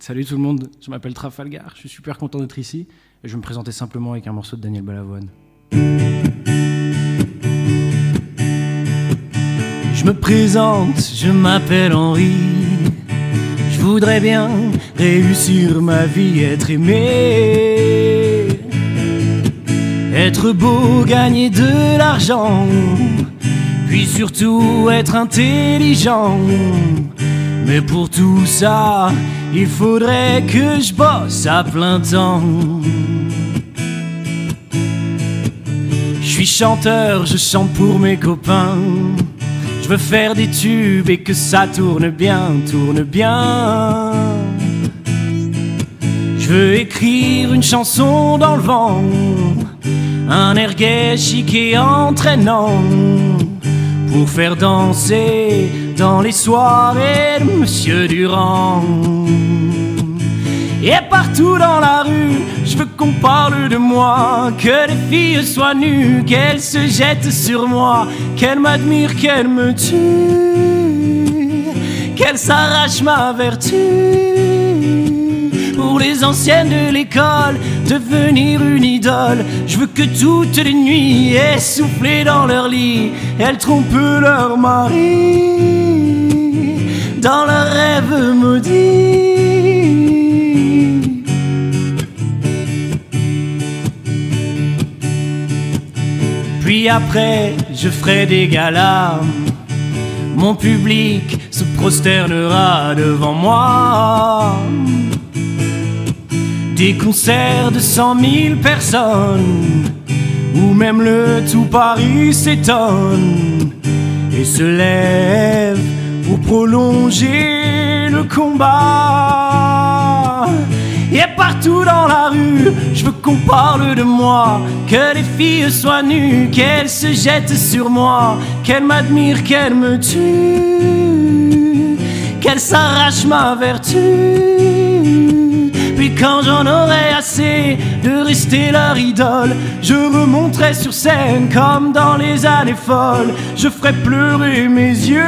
Salut tout le monde, je m'appelle Trafalgar, je suis super content d'être ici et je vais me présenter simplement avec un morceau de Daniel Balavoine. Je me présente, je m'appelle Henri. Je voudrais bien réussir ma vie, être aimé, être beau, gagner de l'argent, puis surtout être intelligent. Mais pour tout ça, il faudrait que je bosse à plein temps. Je suis chanteur, je chante pour mes copains. Je veux faire des tubes et que ça tourne bien, tourne bien. Je veux écrire une chanson dans le vent, un air gai, chic et entraînant, pour faire danser dans les soirées de Monsieur Durand. Et partout dans la rue, je veux qu'on parle de moi, que les filles soient nues, qu'elles se jettent sur moi, qu'elles m'admirent, qu'elles me tuent, qu'elles s'arrachent ma vertu. Pour les anciennes de l'école, devenir une idole. Je veux que toutes les nuits, essoufflées dans leur lit, elles trompent leur mari dans leurs rêves maudits. Puis après, je ferai des galas. Mon public se prosternera devant moi. Des concerts de 100 000 personnes, où même le tout Paris s'étonne et se lève pour prolonger le combat. Et partout dans la rue, je veux qu'on parle de moi, que les filles soient nues, qu'elles se jettent sur moi, qu'elles m'admirent, qu'elles me tuent, qu'elles s'arrachent ma vertu. Puis quand j'en aurai assez de rester leur idole, je remonterai sur scène comme dans les années folles. Je ferai pleurer mes yeux,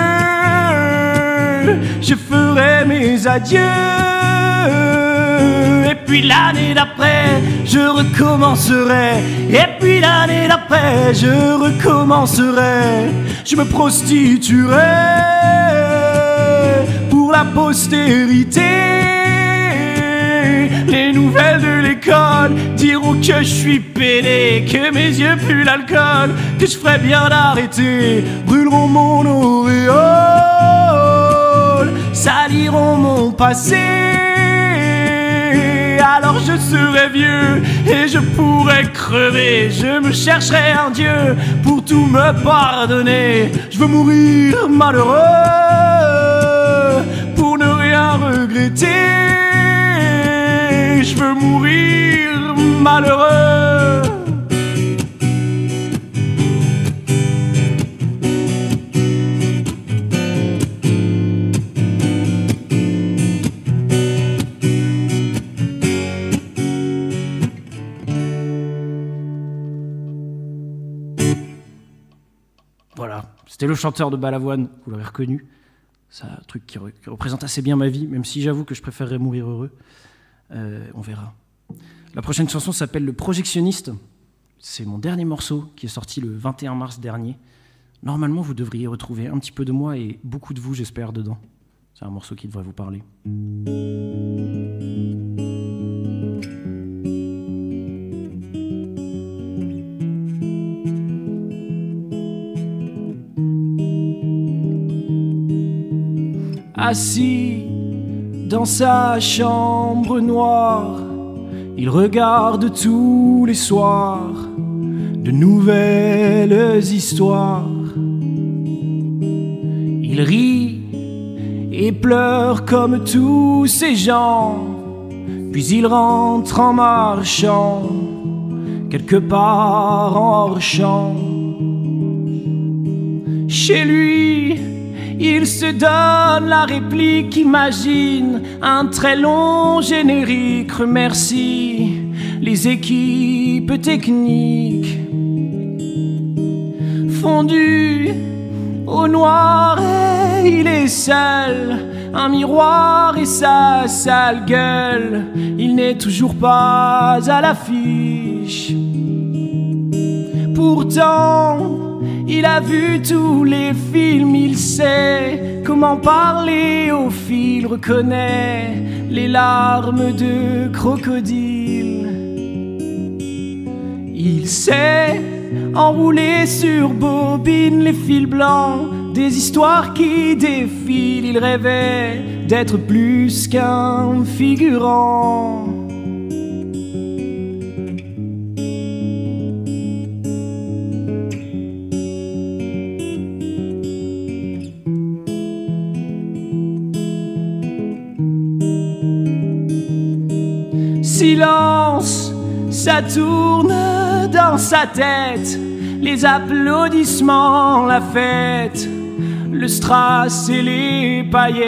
je ferai mes adieux. Et puis l'année d'après, je recommencerai. Et puis l'année d'après, je recommencerai. Je me prostituerai pour la postérité. Les nouvelles de l'école diront que je suis pédé, que mes yeux puent l'alcool, que je ferais bien d'arrêter, brûleront mon auréole, saliront mon passé. Alors je serai vieux et je pourrai crever. Je me chercherai un Dieu pour tout me pardonner. Je veux mourir malheureux pour ne rien regretter. Je veux mourir malheureux. Voilà, c'était le chanteur de Balavoine, vous l'avez reconnu. C'est un truc qui représente assez bien ma vie, même si j'avoue que je préférerais mourir heureux. On verra. La prochaine chanson s'appelle Le Projectionniste. C'est mon dernier morceau qui est sorti le 21 mars dernier. Normalement, vous devriez retrouver un petit peu de moi et beaucoup de vous, j'espère, dedans. C'est un morceau qui devrait vous parler. Assis dans sa chambre noire, il regarde tous les soirs de nouvelles histoires. Il rit et pleure comme tous ces gens, puis il rentre en marchant quelque part en hors champ. Chez lui, il se donne la réplique, imagine un très long générique, remercie les équipes techniques. Fondu au noir et il est seul un miroir et sa sale gueule. Il n'est toujours pas à l'affiche. Pourtant, il a vu tous les films, il sait comment parler aux fils, reconnaît les larmes de crocodile. Il sait enrouler sur bobine les fils blancs des histoires qui défilent. Il rêvait d'être plus qu'un figurant. Silence, ça tourne dans sa tête, les applaudissements, la fête, le strass et les paillettes.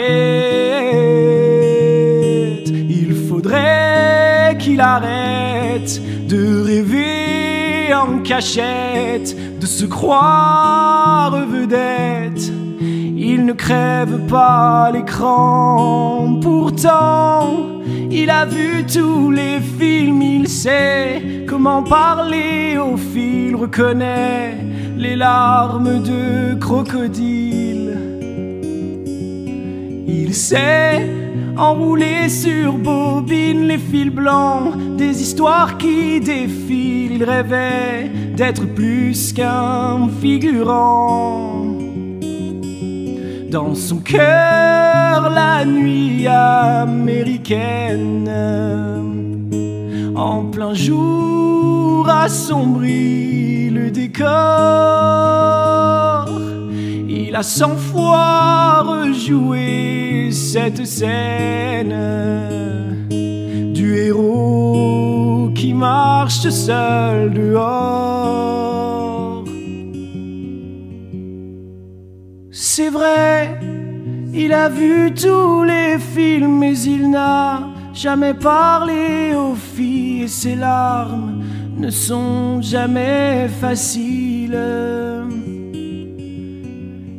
Il faudrait qu'il arrête de rêver en cachette, de se croire vedette. Il ne crève pas l'écran, pourtant il a vu tous les films, il sait comment parler aux fils, reconnaît les larmes de crocodile. Il sait enrouler sur bobine les fils blancs des histoires qui défilent. Il rêvait d'être plus qu'un figurant. Dans son cœur, la nuit américaine, en plein jour, assombrit le décor. Il a 100 fois rejoué cette scène du héros qui marche seul dehors. C'est vrai, il a vu tous les films, mais il n'a jamais parlé aux filles. Et ses larmes ne sont jamais faciles.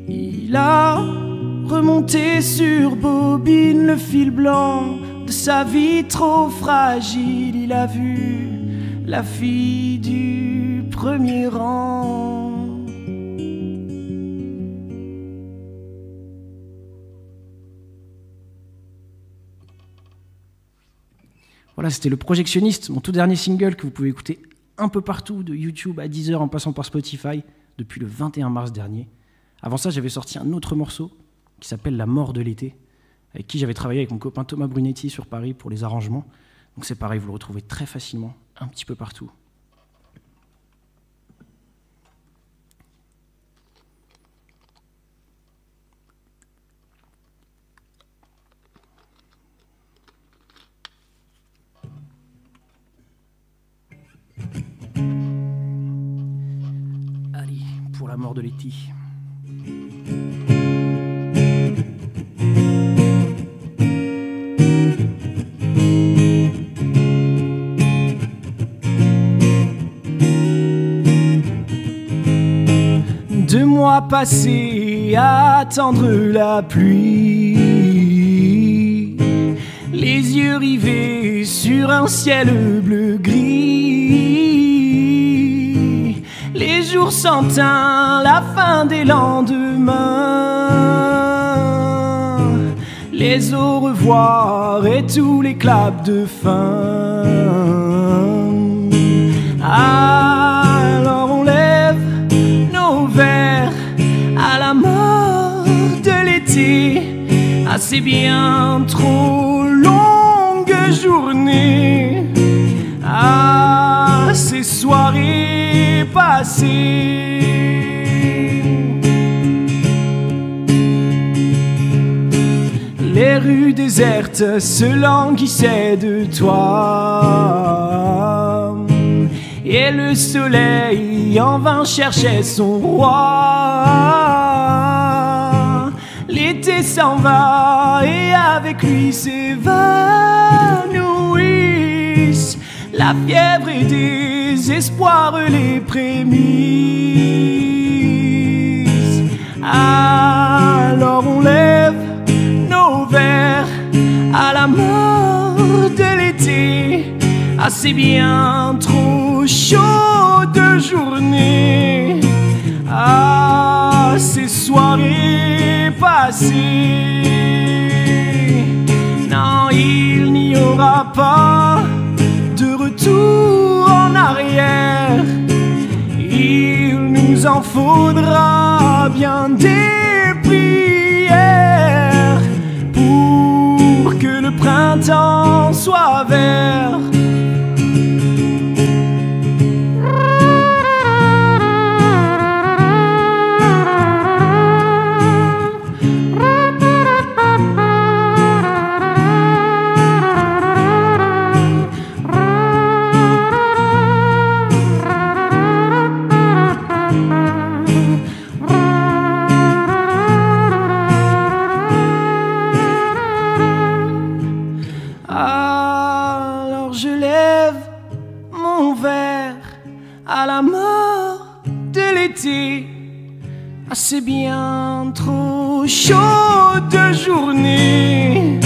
Il a remonté sur bobine le fil blanc de sa vie trop fragile. Il a vu la fille du premier rang. Voilà, c'était Le Projectionniste, mon tout dernier single que vous pouvez écouter un peu partout, de YouTube à Deezer en passant par Spotify, depuis le 21 mars dernier. Avant ça, j'avais sorti un autre morceau qui s'appelle La mort de l'été, avec qui j'avais travaillé avec mon copain Thomas Brunetti sur Paris pour les arrangements. Donc c'est pareil, vous le retrouvez très facilement, un petit peu partout. Allez, pour la mort de l'été. Deux mois passés à attendre la pluie, les yeux rivés sur un ciel bleu-gris, les jours sans teint, la fin des lendemains, les au revoir et tous les claps de fin. Alors on lève nos verres à la mort de l'été, à ces bien trop longues journées, à ces soirées passées. Les rues désertes se languissaient de toi, et le soleil en vain cherchait son roi. L'été s'en va et avec lui s'évanouissent la fièvre et désespoir, les prémices. Alors on lève nos verres la mort de l'été, à ces bien trop chaudes journées, à ces soirées passées. Non, il n'y aura pas de retour en arrière. Il nous en faudra bien des prières pour que le printemps soit vert. Alors je lève mon verre à la mort de l'été, à ces bien trop chaudes journées,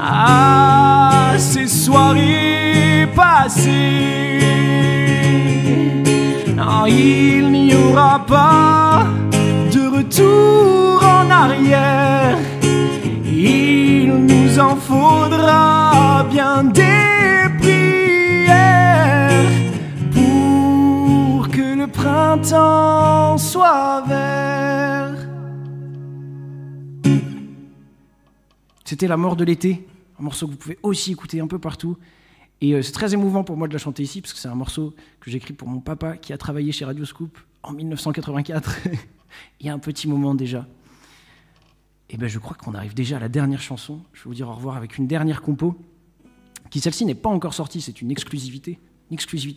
à ces soirées passées. Non, il n'y aura pas de retour en arrière. Il nous en faudra bien des prières pour que le printemps soit vert. C'était La mort de l'été, un morceau que vous pouvez aussi écouter un peu partout. Et c'est très émouvant pour moi de la chanter ici, parce que c'est un morceau que j'écris pour mon papa qui a travaillé chez Radio Scoop en 1984, il y a un petit moment déjà. Et ben je crois qu'on arrive déjà à la dernière chanson. Je vais vous dire au revoir avec une dernière compo, qui celle-ci n'est pas encore sortie, c'est une exclusivité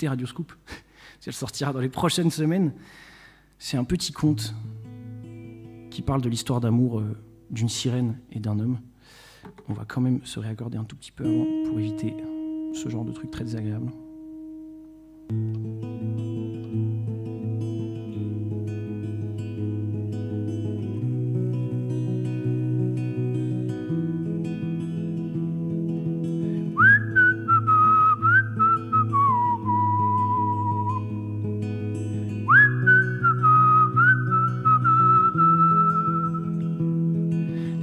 Radio Scoop. Elle sortira dans les prochaines semaines. C'est un petit conte qui parle de l'histoire d'amour d'une sirène et d'un homme. On va quand même se réaccorder un tout petit peu avant pour éviter ce genre de truc très désagréable.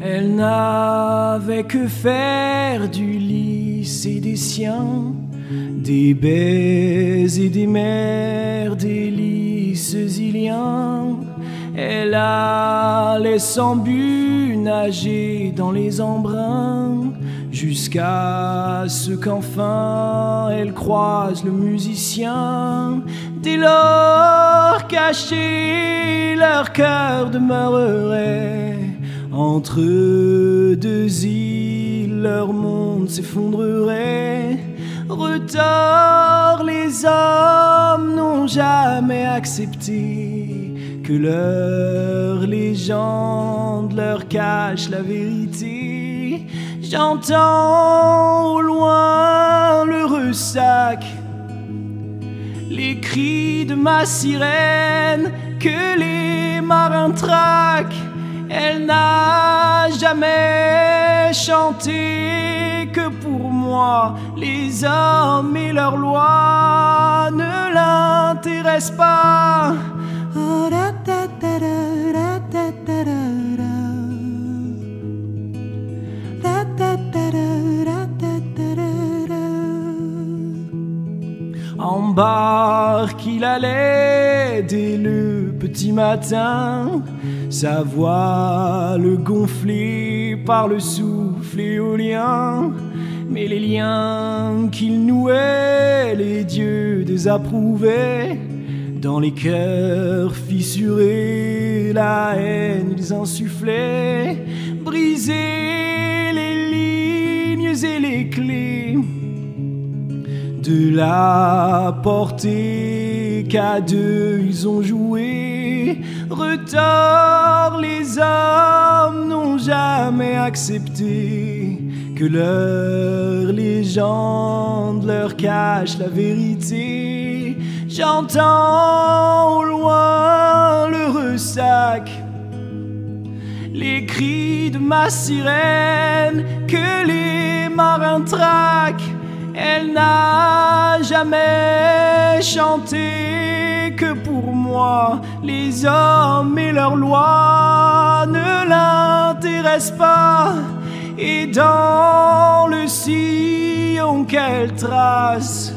Elle n'avait que faire du lys et des siens, des baies et des mers, des lys iliens. Elle allait sans but nager dans les embruns, jusqu'à ce qu'enfin elle croise le musicien. Dès lors caché, leur cœur demeurerait entre deux îles, leur monde s'effondrerait. Retors, les hommes n'ont jamais accepté que leur légende leur cache la vérité. J'entends au loin le ressac, les cris de ma sirène que les marins traquent. Elle n'a jamais chanté que pour moi. Les hommes et leurs lois ne l'intéressent pas. En barque il allait dès le petit matin, sa voile gonflée par le souffle éolien. Mais les liens qu'il nouait, les dieux désapprouvaient. Dans les cœurs fissurés, la haine ils insufflaient. Briser les lignes et les clés de la portée qu'à deux ils ont joué. Retors, les hommes n'ont jamais accepté que leur légende leur cache la vérité. J'entends au loin le ressac, les cris de ma sirène que les marins traquent. Elle n'a jamais chanté que pour moi. Les hommes et leurs lois ne l'intéressent pas. Et dans le sillon qu'elle trace,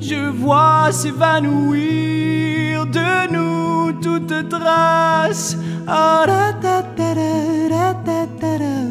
je vois s'évanouir de nous toute trace. Ah, da, da, da, da, da, da, da.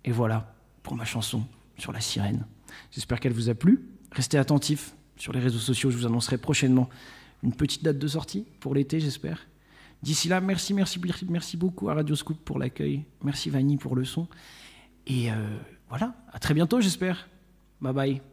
Et voilà pour ma chanson sur la sirène. J'espère qu'elle vous a plu. Restez attentifs sur les réseaux sociaux, je vous annoncerai prochainement une petite date de sortie pour l'été, j'espère. D'ici là, merci beaucoup à Radio Scoop pour l'accueil. Merci Vanny pour le son. Et voilà, à très bientôt, j'espère. Bye bye.